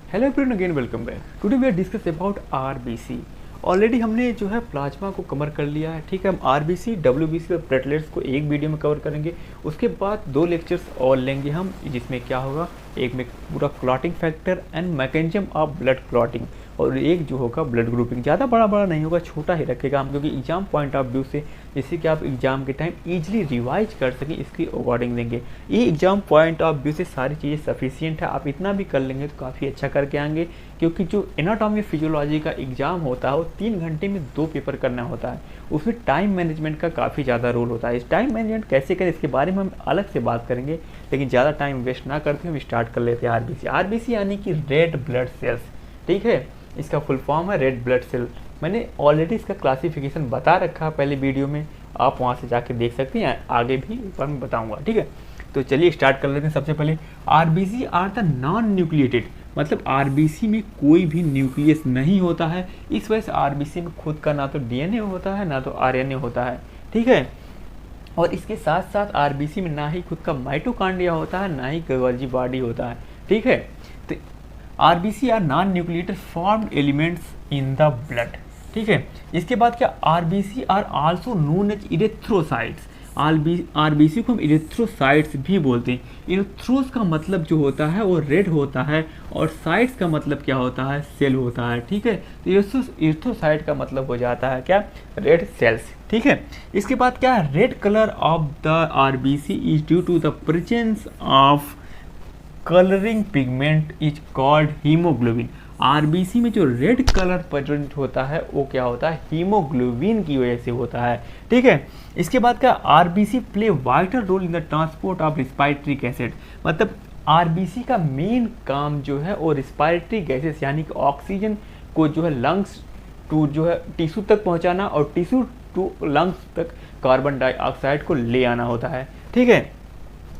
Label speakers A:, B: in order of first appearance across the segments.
A: Hello everyone, again welcome back. Today we are discuss about RBC. Already हमने जो है plasma को cover कर लिया है, ठीक है। हम आरबीसी, डब्ल्यूबीसी और प्लेटलेट्स को एक वीडियो में कवर करेंगे। उसके बाद 2 लेक्चर्स और लेंगे हम, जिसमें क्या होगा, एक में पूरा clotting factor and mechanism of blood clotting, और एक जो होगा ब्लड ग्रुपिंग। ज़्यादा बड़ा बड़ा नहीं होगा, छोटा ही रखेगा हम, क्योंकि एग्जाम पॉइंट ऑफ व्यू से, जिससे कि आप एग्जाम के टाइम ईजिली रिवाइज कर सकें, इसकी अकॉर्डिंग देंगे। ये एग्जाम पॉइंट ऑफ व्यू से सारी चीज़ें सफिशियंट है। आप इतना भी कर लेंगे तो काफ़ी अच्छा करके आएंगे, क्योंकि जो एनाटॉमी फिजियोलॉजी का एग्जाम होता है वो 3 घंटे में 2 पेपर करना होता है। उसमें टाइम मैनेजमेंट का काफ़ी ज़्यादा रोल होता है। इस टाइम मैनेजमेंट कैसे करें, इसके बारे में हम अलग से बात करेंगे, लेकिन ज़्यादा टाइम वेस्ट ना करते हम स्टार्ट कर लेते हैं आरबीसी। आरबीसी यानी कि रेड ब्लड सेल्स, ठीक है। इसका फुल फॉर्म है रेड ब्लड सेल। मैंने ऑलरेडी इसका क्लासिफिकेशन बता रखा है पहले वीडियो में, आप वहाँ से जाके देख सकते हैं, आगे भी ऊपर में बताऊंगा, ठीक है। तो चलिए स्टार्ट कर लेते हैं। सबसे पहले RBC are the non nucleated, मतलब आरबीसी में कोई भी न्यूक्लियस नहीं होता है। इस वजह से आरबीसी में खुद का ना तो डीएनए होता है ना तो आरएनए होता है, ठीक है। और इसके साथ साथ आरबीसी में ना ही खुद का माइटोकॉन्ड्रिया होता है, ना ही गोल्जी बॉडी होता है, ठीक है। तो RBC are non nucleated formed elements in the blood, ठीक है। इसके बाद क्या, RBC are also known as erythrocytes. RBC को हम इरेथ्रोसाइट्स भी बोलते हैं। इरेथ्रोस का मतलब जो होता है वो रेड होता है, और साइट्स का मतलब क्या होता है, सेल होता है, ठीक है। तो इरेथ्रोसाइट का मतलब हो जाता है क्या, रेड सेल्स, ठीक है। इसके बाद क्या, red colour of the RBC is due to the presence of colouring pigment is called haemoglobin. RBC में जो रेड कलर प्रेजेंट होता है वो क्या होता है, हीमोग्लोबिन की वजह से होता है, ठीक है। इसके बाद का, RBC play vital role in the transport of respiratory acid, मतलब आरबीसी का मेन काम जो है वो रिस्पायरेटरी गैसेस यानी कि ऑक्सीजन को जो है लंग्स टू जो है टिश्यू तक पहुंचाना, और टिश्यू टू लंग्स तक कार्बन डाइऑक्साइड को ले आना होता है, ठीक है।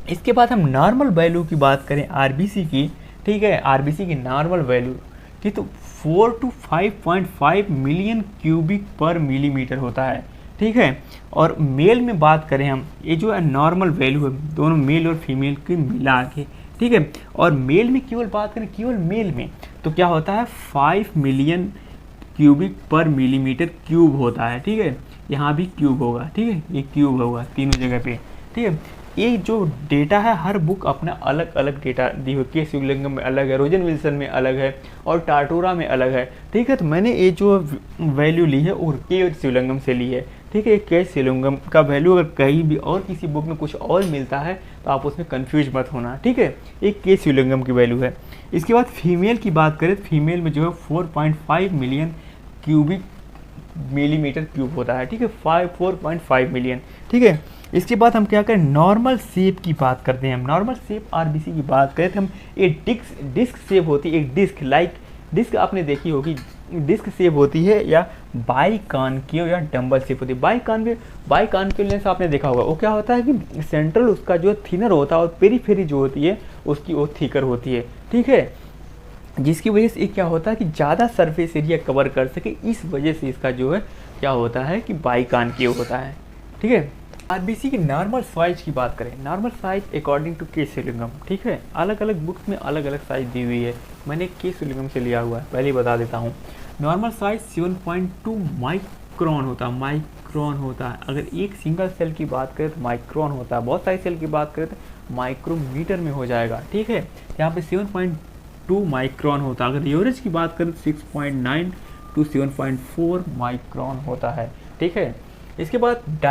A: इसके बाद हम नॉर्मल वैल्यू की बात करें आरबीसी की, ठीक है। आरबीसी की नॉर्मल वैल्यू की तो 4 to 5.5 मिलियन क्यूबिक पर मिलीमीटर होता है, ठीक है। और मेल में बात करें हम, ये जो है नॉर्मल वैल्यू है दोनों मेल और फीमेल के मिला के, ठीक है। और मेल में केवल बात करें, केवल मेल में तो क्या होता है, 5 मिलियन क्यूबिक पर मिलीमीटर क्यूब होता है, ठीक है। यहाँ भी क्यूब होगा, ठीक है, ये क्यूब होगा तीनों जगह पे, ठीक है। ये जो डेटा है, हर बुक अपना अलग अलग डेटा दी हुई, के शिवलिंगम में अलग है, रोजन विल्सन में अलग है, और टाटोरा में अलग है, ठीक है। तो मैंने ये जो वैल्यू ली है और के शिवलिंगम से ली है, ठीक है। के शिवलिंगम का वैल्यू अगर कहीं भी और किसी बुक में कुछ और मिलता है तो आप उसमें कन्फ्यूज मत होना, ठीक है। एक के शिवलिंगम की वैल्यू है। इसके बाद फीमेल की बात करें तो फीमेल में जो है 4.5 मिलियन क्यूबिक मिलीमीटर क्यूब होता है, ठीक है, 4.5 मिलियन, ठीक है। इसके बाद हम क्या करें, नॉर्मल शेप की बात करते हैं। हम नॉर्मल शेप आरबीसी की बात करें तो हम एक डिस्क शेप होती है, एक डिस्क लाइक डिस्क आपने देखी होगी, डिस्क शेप होती है, या बाइकॉनकेव या डंबल शेप होती है। बाइकॉनकेव लेंस आपने देखा होगा, वो क्या होता है कि सेंट्रल उसका जो थिनर होता है और पेरीफेरी जो होती है उसकी वो थिकर होती है, ठीक है, जिसकी वजह से क्या होता है कि ज़्यादा सरफेस एरिया कवर कर सके, इस वजह से इसका जो है क्या होता है कि बाइकॉनकेव होता है, ठीक है। आरबीसी की नॉर्मल साइज की बात करें, नॉर्मल साइज अकॉर्डिंग टू के शिवलिंगम, ठीक है, अलग अलग बुक्स में अलग अलग साइज दी हुई है। मैंने के शिवलिंगम से लिया हुआ है, पहले ही बता देता हूँ। नॉर्मल साइज 7.2 माइक्रोन होता है, माइक्रोन होता है। अगर एक सिंगल सेल की बात करें तो माइक्रोन होता है, बहुत सारी सेल की बात करें तो माइक्रोमीटर में हो जाएगा, ठीक है। यहाँ पे 7.2 माइक्रोन होता है। अगर एवरेज की बात करें तो 6.9 to 7.4 माइक्रोन होता है, ठीक है। इसके बाद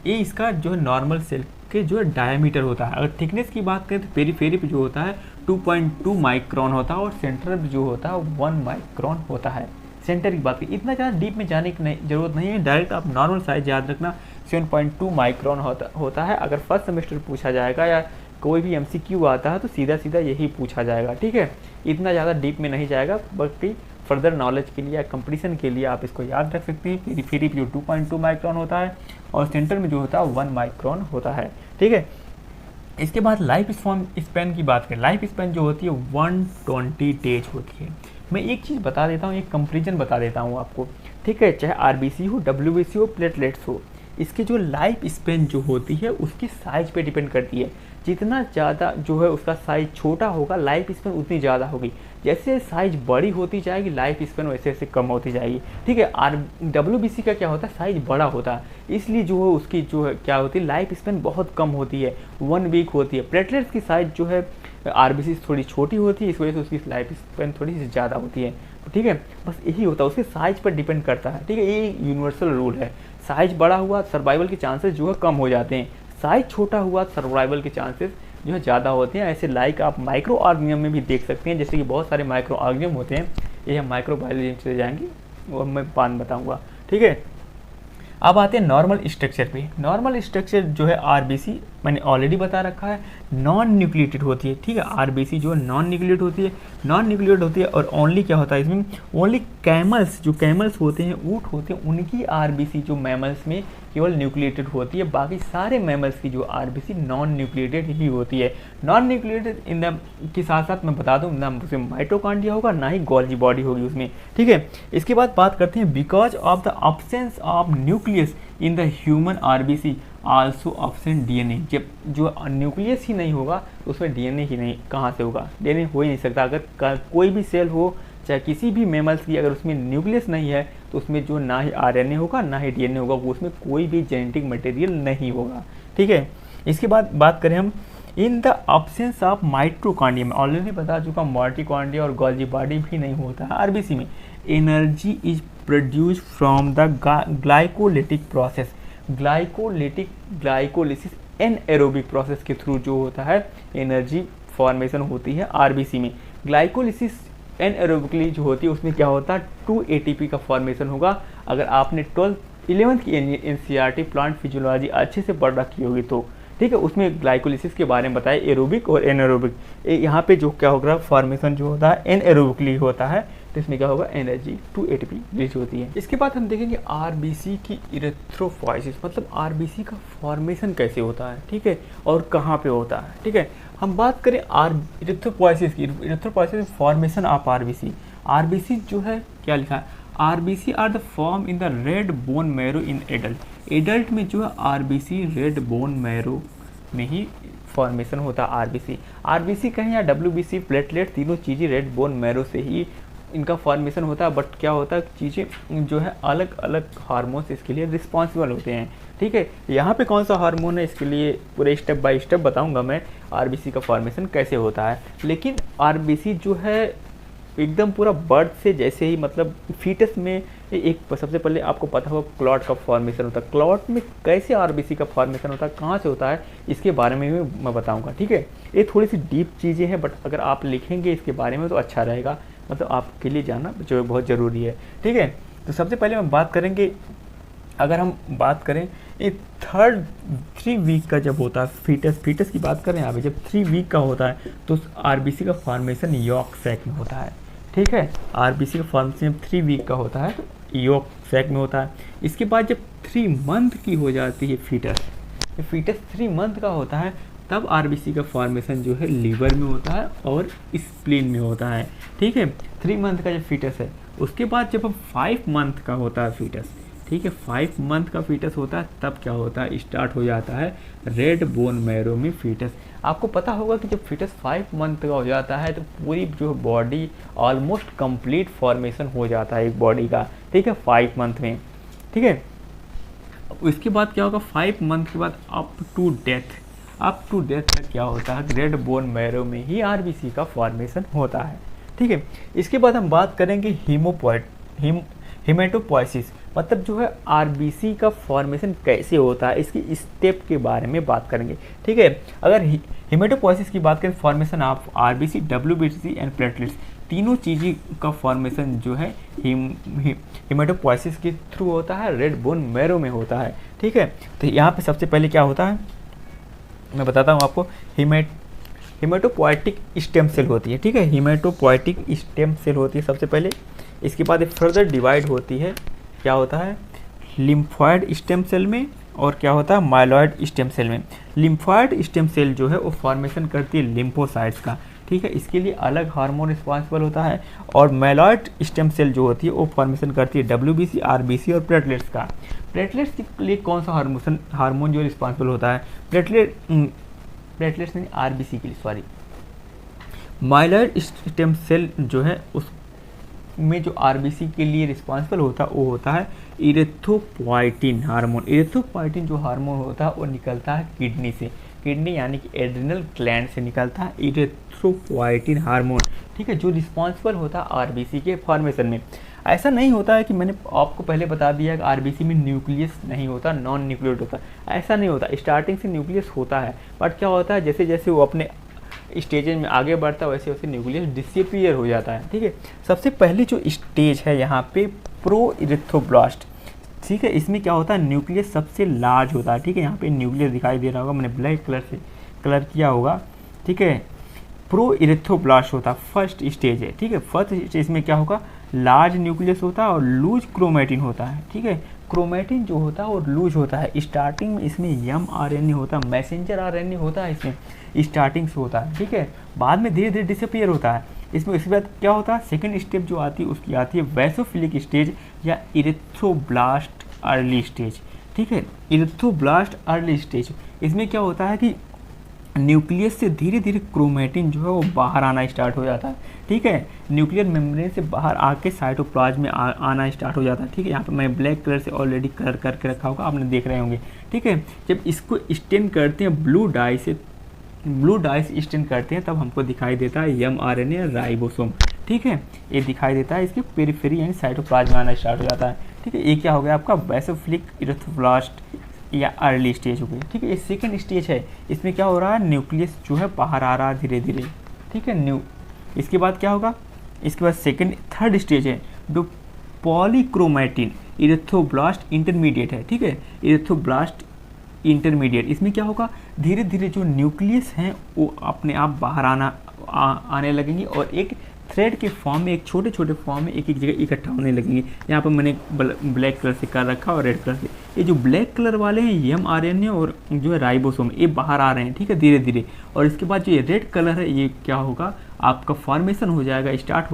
A: ये इसका जो है नॉर्मल सेल के जो है डायमीटर होता है। अगर थिकनेस की बात करें तो पेरीफेरी पे जो होता है 2.2 माइक्रोन होता है, और सेंटर पे जो होता है 1 माइक्रोन होता है। सेंटर की बात करें, इतना ज़्यादा डीप में जाने की जरूरत नहीं है, डायरेक्ट आप नॉर्मल साइज याद रखना, 7.2 माइक्रोन होता है। अगर फर्स्ट सेमेस्टर पूछा जाएगा या कोई भी एमसीक्यू आता है तो सीधा सीधा यही पूछा जाएगा, ठीक है। इतना ज़्यादा डीप में नहीं जाएगा, बल्कि फर्दर नॉलेज के लिए या कंपटीशन के लिए आप इसको याद रख सकते हैं। पेरीफेरी पे जो 2.2 माइक्रोन होता है और सेंटर में जो होता है 1 माइक्रोन होता है, ठीक है। इसके बाद लाइफ स्पैन की बात करें, लाइफ स्पैन जो होती है 120 डेज होती है। मैं एक चीज़ बता देता हूँ, एक कंपेरिजन बता देता हूँ आपको, ठीक है। चाहे आरबीसी हो, डब्ल्यूबीसी हो, प्लेटलेट्स हो, इसकी जो लाइफ स्पैन जो होती है उसकी साइज पे डिपेंड करती है। जितना ज़्यादा जो है उसका साइज छोटा होगा, लाइफ स्पेन उतनी ज़्यादा होगी। जैसे साइज बड़ी होती जाएगी, लाइफ स्पेन वैसे वैसे कम होती जाएगी, ठीक है। WBC का क्या होता है, साइज बड़ा होता है, इसलिए जो है उसकी जो है क्या होती है, लाइफ स्पेन बहुत कम होती है, 1 वीक होती है। प्लेटलेट्स की साइज जो है RBC थोड़ी छोटी होती है, इस वजह से उसकी लाइफ स्पेन थोड़ी सी ज़्यादा होती है, ठीक है। बस यही होता है, उसके साइज पर डिपेंड करता है, ठीक है। ये यूनिवर्सल रूल है। साइज बड़ा हुआ सर्वाइवल के चांसेस जो है कम हो जाते हैं, साइज छोटा हुआ सर्वाइवल के चांसेस जो है ज़्यादा होते हैं। ऐसे लाइक आप माइक्रो ऑर्गेनिज्म में भी देख सकते हैं, जैसे कि बहुत सारे माइक्रो ऑर्गेनिज्म होते हैं, ये हम माइक्रो बायोलॉजी में चले जाएंगे और मैं बाद में बताऊँगा, ठीक है। अब आते हैं नॉर्मल स्ट्रक्चर पे। नॉर्मल स्ट्रक्चर जो है RBC मैंने ऑलरेडी बता रखा है, नॉन न्यूक्लिएटेड होती है, ठीक है। RBC जो है नॉन न्यूक्लिएटेड होती है और ओनली क्या होता है इसमें, ओनली कैमल्स, जो कैमल्स होते हैं, ऊँट होते हैं, उनकी RBC जो मैमल्स में केवल न्यूक्लिएटेड होती है। बाकी सारे मैमल्स की जो RBC नॉन न्यूक्लिएटेड ही होती है। नॉन न्यूक्लिएटेड इन द के साथ साथ मैं बता दूं, ना उसमें माइटोकॉन्ड्रिया होगा, ना ही गोल्गी बॉडी होगी उसमें, ठीक है। इसके बाद बात करते हैं because of the absence of nucleus in the human RBC also absent DNA। जब जो न्यूक्लियस ही नहीं होगा तो उसमें DNA ही नहीं, कहाँ से होगा, DNA हो ही नहीं सकता। अगर कोई भी सेल हो, चाहे किसी भी मैमल्स की, अगर उसमें न्यूक्लियस नहीं है तो उसमें जो ना ही RNA होगा ना ही DNA होगा, वो उसमें कोई भी जेनेटिक मटेरियल नहीं होगा, ठीक है। इसके बाद बात करें हम in the absence of mitochondria में, ऑलरेडी बता चुका, माइटोकॉन्ड्रिया और गोल्गी बॉडी भी नहीं होता है RBC में। Energy is produce from the glycolytic process. Glycolysis anaerobic process के थ्रू जो होता है एनर्जी फॉर्मेशन होती है RBC में। ग्लाइकोलिसिस एनएरोबिकली जो होती है उसमें क्या होता है, 2 ATP का फॉर्मेशन होगा। अगर आपने 11th की NCERT प्लांट फिजियोलॉजी अच्छे से पढ़ रखी होगी तो, ठीक है, उसमें ग्लाइकोलिसिस के बारे में बताया, एरोबिक और एनएरोबिक। यहाँ पे जो क्या होगा, फॉर्मेशन जो होता है एनएरोबिकली होता है, तो इसमें क्या होगा, एनर्जी 2 ATP रिलीज होती है। इसके बाद हम देखेंगे RBC की इरेथ्रोपोइसिस, मतलब RBC का फॉर्मेशन कैसे होता है, ठीक है, और कहाँ पे होता है, ठीक है। हम बात करें इरेथ्रोपोइसिस की। इरेथ्रोपोइसिस फॉर्मेशन ऑफ RBC जो है क्या लिखा है, RBC are the form in the red bone marrow in adult. Adult में जो है RBC रेड बोन मैरो में ही फॉर्मेशन होता है RBC कहें या WBC, प्लेटलेट, तीनों चीज़ें रेड बोन मैरो से ही इनका फॉर्मेशन होता है। बट क्या होता है, चीज़ें जो है अलग अलग हार्मोन्स इसके लिए रिस्पॉन्सिबल होते हैं, ठीक है। यहाँ पे कौन सा हार्मोन है इसके लिए पूरे स्टेप बाय स्टेप बताऊंगा मैं, RBC का फॉर्मेशन कैसे होता है। लेकिन RBC जो है एकदम पूरा बर्थ से जैसे ही, मतलब फीटस में एक सबसे पहले आपको पता होगा क्लॉट का फॉर्मेशन होता है। क्लॉट में कैसे RBC का फॉर्मेशन होता है, कहाँ से होता है, इसके बारे में भी मैं बताऊंगा, ठीक है। ये थोड़ी सी डीप चीज़ें हैं, बट अगर आप लिखेंगे इसके बारे में तो अच्छा रहेगा, मतलब आपके लिए जानना जो है बहुत ज़रूरी है, ठीक है। तो सबसे पहले हम बात करेंगे, अगर हम बात करें ये 3 वीक का जब होता है फीटस की बात करें यहाँ पे, जब 3 वीक का होता है तो RBC का फॉर्मेशन यॉर्क सैक में होता है, ठीक है। RBC का फॉर्मेशन 3 वीक का होता है तो यॉर्क सैक में होता है। इसके बाद जब 3 मंथ की हो जाती है फीटस 3 मंथ का होता है, तब RBC का फॉर्मेशन जो है लीवर में होता है और स्प्लीन में होता है, ठीक है। 3 मंथ का जब फीटस है, उसके बाद जब हम 5 मंथ का होता है फीटस, ठीक है, 5 मंथ का फीटस होता है, तब क्या होता है, स्टार्ट हो जाता है रेड बोन मैरो में फीटस। आपको पता होगा कि जब फीटस 5 मंथ का हो जाता है तो पूरी जो बॉडी ऑलमोस्ट कंप्लीट फॉर्मेशन हो जाता है एक बॉडी का, ठीक है, 5 मंथ में, ठीक है। इसके बाद क्या होगा, 5 मंथ के बाद अप टू डेथ तक क्या होता है, रेड बोन मैरो में ही RBC का फॉर्मेशन होता है, ठीक है। इसके बाद हम बात करेंगे हेमेटोपोइसिस, मतलब जो है RBC का फॉर्मेशन कैसे होता है, इसकी स्टेप के बारे में बात करेंगे, ठीक है। अगर हेमेटोपोइसिस की बात करें, formation of RBC, WBC and platelets, तीनों चीज़ों का फॉर्मेशन जो है हेमेटोपोइसिस के थ्रू होता है, रेड बोन मैरो में होता है, ठीक है। तो यहाँ पे सबसे पहले क्या होता है मैं बताता हूँ आपको, हेमेटोपोइटिक स्टेम सेल होती है, ठीक है, हेमेटोपोइटिक स्टेम सेल होती है सबसे पहले। इसके बाद फर्दर डिवाइड होती है, क्या होता है, लिम्फॉइड स्टेम सेल में, और क्या होता है, माइलॉइड स्टेम सेल में। लिम्फॉइड स्टेम सेल जो है वो फॉर्मेशन करती है लिम्फोसाइट्स का, ठीक है, इसके लिए अलग हार्मोन रिस्पॉन्सिबल होता है। और माइलॉइड स्टेम सेल जो होती है वो फॉर्मेशन करती है WBC, RBC और प्लेटलेट्स का। प्लेटलेट्स के लिए कौन सा हार्मोन जो रिस्पॉन्सिबल होता है, प्लेटलेट्स नहीं, आरबीसी के लिए, सॉरी, माइलॉइड स्टेम सेल जो है उस में जो आरबीसी के लिए रिस्पॉन्सिबल होता है वो होता है इरेथ्रोपोइटिन हार्मोन। इरेथ्रोपोइटिन जो हार्मोन होता है वो निकलता है किडनी से, किडनी यानी कि एड्रिनल ग्लैंड से निकलता है इरेथ्रोपोइटिन हार्मोन, ठीक है, जो रिस्पॉन्सिबल होता है आरबीसी के फॉर्मेशन में। ऐसा नहीं होता है कि मैंने आपको पहले बता दिया कि आरबीसी में न्यूक्लियस नहीं होता, नॉन न्यूक्लियट होता, ऐसा नहीं होता, स्टार्टिंग से न्यूक्लियस होता है, बट क्या होता है जैसे जैसे वो अपने स्टेज में आगे बढ़ता है वैसे वैसे न्यूक्लियस डिसअपीयर हो जाता है, ठीक है। सबसे पहली जो स्टेज है यहाँ पे प्रो इरेथ्रोब्लास्ट, ठीक है, इसमें क्या होता है न्यूक्लियस सबसे लार्ज होता है, ठीक है, यहाँ पे न्यूक्लियस दिखाई दे रहा होगा, मैंने ब्लैक कलर से कलर किया होगा, ठीक है। प्रो इरेथ्रोब्लास्ट होता है, फर्स्ट स्टेज है, ठीक है। फर्स्ट स्टेज में क्या होगा, लार्ज न्यूक्लियस होता है और लूज क्रोमेटिन होता है, ठीक है। क्रोमेटिन जो होता है वो लूज होता है, स्टार्टिंग में इसमें mRNA होता है, मैसेंजर आरएनए होता है, इसमें स्टार्टिंग से होता है, ठीक है, बाद में धीरे धीरे डिसअपीयर होता है इसमें। इसके बाद क्या होता है, सेकंड स्टेप जो आती है उसकी आती है वैसोफिलिक स्टेज या इरेथ्रोब्लास्ट अर्ली स्टेज, ठीक है, इरेथ्रोब्लास्ट अर्ली स्टेज। इसमें क्या होता है कि न्यूक्लियस से धीरे धीरे क्रोमेटिन जो है वो बाहर आना स्टार्ट हो जाता है, ठीक है, न्यूक्लियर मेम्ब्रेन से बाहर आके साइटोप्लाज्म में आना स्टार्ट हो जाता है, ठीक है। यहाँ पे मैं ब्लैक कलर से ऑलरेडी कलर करके रखा होगा, आपने देख रहे होंगे, ठीक है। जब इसको स्टेन करते हैं ब्लू डाई से स्टेन करते हैं तब हमको दिखाई देता है mRNA राइबोसोम, ठीक है, ये दिखाई देता है, इसके पेरिफेरी यानी साइटोप्लाज्म में आना स्टार्ट हो जाता है, ठीक है। ये क्या हो गया आपका वैसोफिलिक इरेथ्रोब्लास्ट या अर्ली स्टेज हो गई, ठीक है। ये सेकंड स्टेज है, इसमें क्या हो रहा है न्यूक्लियस जो है बाहर आ रहा है धीरे धीरे, ठीक है। इसके बाद क्या होगा, इसके बाद थर्ड स्टेज है जो पॉलीक्रोमेटिन इरेथ्रोब्लास्ट इंटरमीडिएट है, ठीक है, इरेथ्रोब्लास्ट इंटरमीडिएट। इसमें क्या होगा, धीरे धीरे जो न्यूक्लियस हैं वो अपने आप बाहर आने लगेंगे और एक थ्रेड के फॉर्म में, एक छोटे छोटे फॉर्म में एक एक जगह इकट्ठा होने लगेंगे। यहाँ पर मैंने ब्लैक कलर से कर रखा और रेड कलर से, ये जो ब्लैक कलर वाले हैं mRNA और जो है राइबोसोम, ये बाहर आ रहे हैं, ठीक है, धीरे धीरे। और इसके बाद जो ये रेड कलर है ये क्या होगा, आपका फॉर्मेशन हो जाएगा, स्टार्ट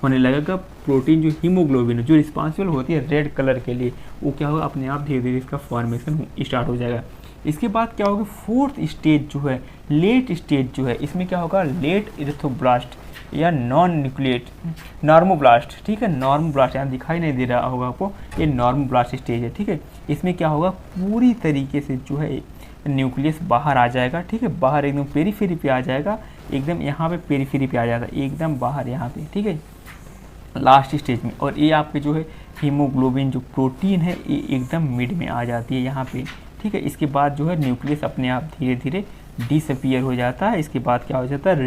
A: होने लगेगा प्रोटीन जो हीमोग्लोबिन जो रिस्पॉन्सिबल होती है रेड कलर के लिए, वो क्या होगा अपने आप धीरे धीरे इसका फॉर्मेशन स्टार्ट हो जाएगा। इसके बाद क्या होगा, फोर्थ स्टेज जो है, लेट स्टेज जो है, इसमें क्या होगा, लेट इरेथ्रोब्लास्ट या नॉन न्यूक्लिएट नॉर्मोब्लास्ट, ठीक है, नॉर्मोब्लास्ट यहाँ दिखाई नहीं दे रहा होगा आपको, ये नॉर्मोब्लास्ट स्टेज है, ठीक है। इसमें क्या होगा, पूरी तरीके से जो है न्यूक्लियस बाहर आ जाएगा, ठीक है, बाहर एकदम पेरीफेरी पे आ जाएगा, एकदम यहाँ पे पेरीफेरी पे आ जाता है, एकदम बाहर यहाँ पे, ठीक है, लास्ट स्टेज में। और ये आपके जो है हीमोग्लोबिन जो प्रोटीन है ये एकदम मिड में आ जाती है यहाँ पे, ठीक है। इसके बाद जो है न्यूक्लियस अपने आप धीरे धीरे डिसअपीयर हो जाता है। इसके बाद क्या हो जाता है,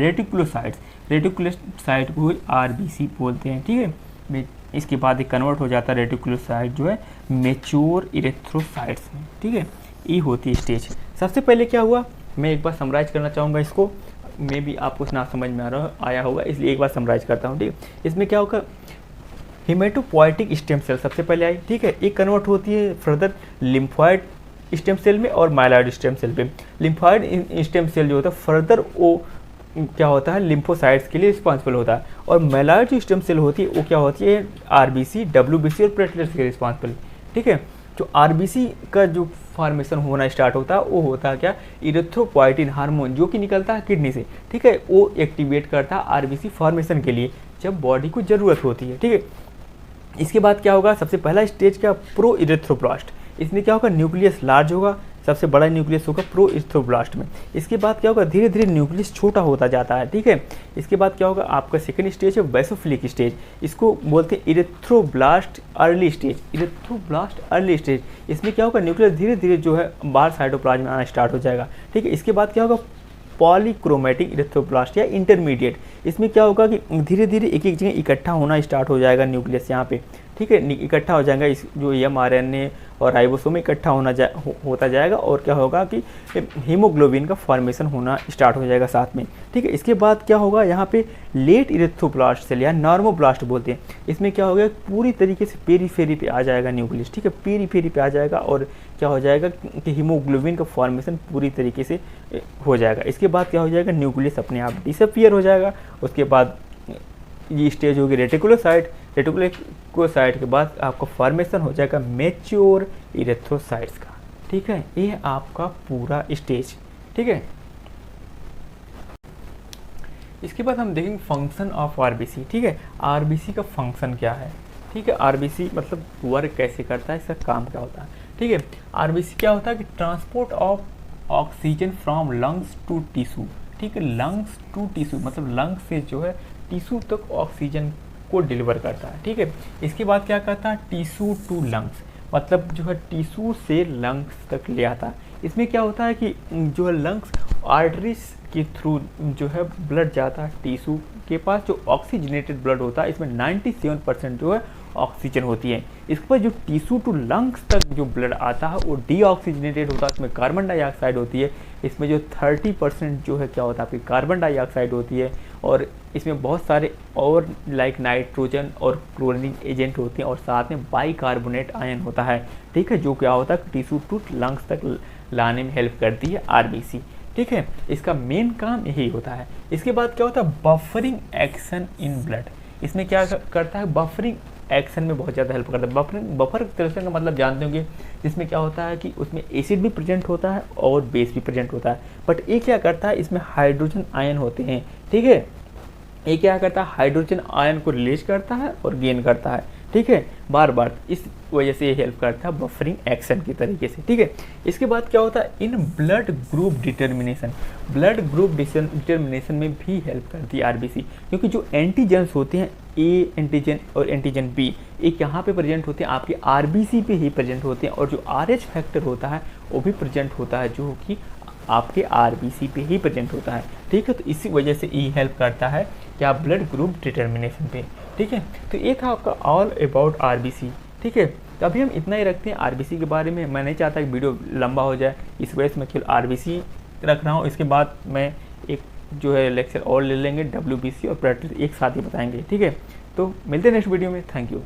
A: रेटिकुलोसाइट को आरबीसी बोलते हैं, ठीक है। इसके बाद ये कन्वर्ट हो जाता है रेटिकुलोसाइट जो है मैच्योर इरेथ्रोसाइट्स में, ठीक है, ये होती है स्टेज। सबसे पहले क्या हुआ, मैं एक बार समराइज करना चाहूँगा इसको, मे भी आपको ना समझ में आया होगा, इसलिए एक बार समराइज करता हूँ, ठीक है। इसमें क्या होगा, हेमेटोपोइटिक स्टेम सेल सबसे पहले आई, ठीक है, एक कन्वर्ट होती है फर्दर लिम्फॉइड स्टेम सेल में और माइलॉइड स्टेम सेल पे। लिम्फॉइड स्टेम सेल जो होता है फर्दर वो क्या होता है, लिम्फोसाइट्स के लिए रिस्पॉन्सिबल होता है, और माइलॉइड जो स्टेम सेल होती है वो क्या होती है, आरबीसी, डब्ल्यूबीसी और प्लेटलेट्स के रिस्पॉन्सिबल, ठीक है। जो आरबीसी का जो फॉर्मेशन होना स्टार्ट होता है वो होता है क्या, इरेथ्रोपोइटिन हार्मोन जो कि निकलता है किडनी से, ठीक है, वो एक्टिवेट करता है आरबीसी फॉर्मेशन के लिए जब बॉडी को ज़रूरत होती है, ठीक है। इसके बाद क्या होगा, सबसे पहला स्टेज क्या, प्रो इरेथ्रोब्लास्ट। इसमें क्या होगा, न्यूक्लियस लार्ज होगा, सबसे बड़ा न्यूक्लियस होगा प्रो इरेथ्रोब्लास्ट में। इसके बाद क्या होगा, धीरे धीरे न्यूक्लियस छोटा होता जाता है, ठीक है। इसके बाद क्या होगा, आपका सेकंड स्टेज है वैसोफिलिक स्टेज, इसको बोलते हैं इरेथ्रोब्लास्ट अर्ली स्टेज, इरेथ्रोब्लास्ट अर्ली स्टेज। इसमें क्या होगा, न्यूक्लियस धीरे धीरे जो है बाहर साइटोप्लाज्म में आना स्टार्ट हो जाएगा, ठीक है। इसके बाद क्या होगा, पॉलीक्रोमेटिक इरेथ्रोब्लास्ट या इंटरमीडिएट। इसमें क्या होगा कि धीरे धीरे एक एक जगह इकट्ठा होना स्टार्ट हो जाएगा न्यूक्लियस यहाँ पे, ठीक है, इकट्ठा हो जाएगा, इस जो mRNA और राइबोसोम इकट्ठा होता जाएगा, और क्या होगा कि हीमोग्लोबिन का फॉर्मेशन होना स्टार्ट हो जाएगा साथ में, ठीक है। इसके बाद क्या होगा, यहाँ पे लेट इरेथ्रोब्लास्ट सेल या नॉर्मोब्लास्ट बोलते हैं। इसमें क्या होगा, पूरी तरीके से पेरीफेरी पे आ जाएगा न्यूक्लियस, ठीक है, पेरीफेरी पे आ जाएगा, और क्या हो जाएगा कि हीमोग्लोबिन का फॉर्मेशन पूरी तरीके से हो जाएगा। इसके बाद क्या हो जाएगा, न्यूक्लियस अपने आप डिसअपीयर हो जाएगा। उसके बाद ये स्टेज होगी रेटिकुलोसाइट, रेटिकुलोसाइट के बाद आपका फॉर्मेशन हो जाएगा मैच्योर इरेथ्रोसाइट्स का, ठीक है। ये आपका पूरा स्टेज, ठीक है। इसके बाद हम देखेंगे फंक्शन ऑफ आरबीसी। ठीक है, आरबीसी का फंक्शन क्या है। ठीक है, आरबीसी मतलब वर्क कैसे करता है, इसका काम क्या होता है। ठीक है, आरबीसी क्या होता है कि transport of oxygen from lungs to tissue. ठीक है, लंग्स टू टिश्यू मतलब लंग्स से जो है टिश्यू तक ऑक्सीजन को डिलीवर करता है। ठीक है, इसके बाद क्या करता है, टिश्यू टू लंग्स मतलब जो है टिश्यू से लंग्स तक ले आता है। इसमें क्या होता है कि जो है लंग्स आर्टरीज के थ्रू जो है ब्लड जाता है टिश्यू के पास, जो ऑक्सीजनेटेड ब्लड होता है इसमें 97% जो है ऑक्सीजन होती है। इसके बाद जो टिश्यू टू लंग्स तक जो ब्लड आता है वो डीऑक्सीजनेटेड होता है, इसमें कार्बन डाइऑक्साइड होती है। इसमें जो 30% जो है क्या होता है आपकी कार्बन डाइऑक्साइड होती है, और इसमें बहुत सारे और लाइक नाइट्रोजन और क्लोरीनिंग एजेंट होते हैं, और साथ में बाइकार्बोनेट आयन होता है। ठीक है, जो क्या होता है टिश्यू टू लंग्स तक लाने में हेल्प करती है आरबीसी। ठीक है, इसका मेन काम यही होता है। इसके बाद क्या होता है, बफरिंग एक्शन इन ब्लड। इसमें क्या करता है, बफरिंग एक्शन में बहुत ज़्यादा हेल्प करता है। बफर रिएक्शन का मतलब जानते होंगे, जिसमें क्या होता है कि उसमें एसिड भी प्रेजेंट होता है और बेस भी प्रेजेंट होता है, बट ये क्या करता है, इसमें हाइड्रोजन आयन होते हैं। ठीक है, ये क्या करता है, हाइड्रोजन आयन को रिलीज करता है और गेन करता है। ठीक है, बार बार, इस वजह से ये हेल्प करता है बफरिंग एक्शन की तरीके से। ठीक है, इसके बाद क्या होता है, in blood group determination, blood group determination में भी हेल्प करती है आरबीसी, क्योंकि जो एंटीजेंस होते हैं ए एंटीजन और एंटीजन बी, एक यहाँ पे प्रेजेंट होते हैं आपके आरबीसी पे ही प्रेजेंट होते हैं, और जो आरएच फैक्टर होता है वो भी प्रेजेंट होता है जो कि आपके आरबीसी पे ही प्रेजेंट होता है। ठीक है, तो इसी वजह से ये हेल्प करता है क्या, ब्लड ग्रुप डिटर्मिनेशन पे। ठीक है, तो ये था आपका ऑल अबाउट आरबीसी। ठीक है, तो अभी हम इतना ही रखते हैं आरबीसी के बारे में। मैं नहीं चाहता कि वीडियो लंबा हो जाए, इस वजह से मैं केवल आरबीसी रख रहा हूँ। इसके बाद मैं एक जो है लेक्चर और ले लेंगे, डब्ल्यूबीसी और प्लेटलेट एक साथ ही बताएंगे। ठीक है, तो मिलते हैं नेक्स्ट वीडियो में। Thank you.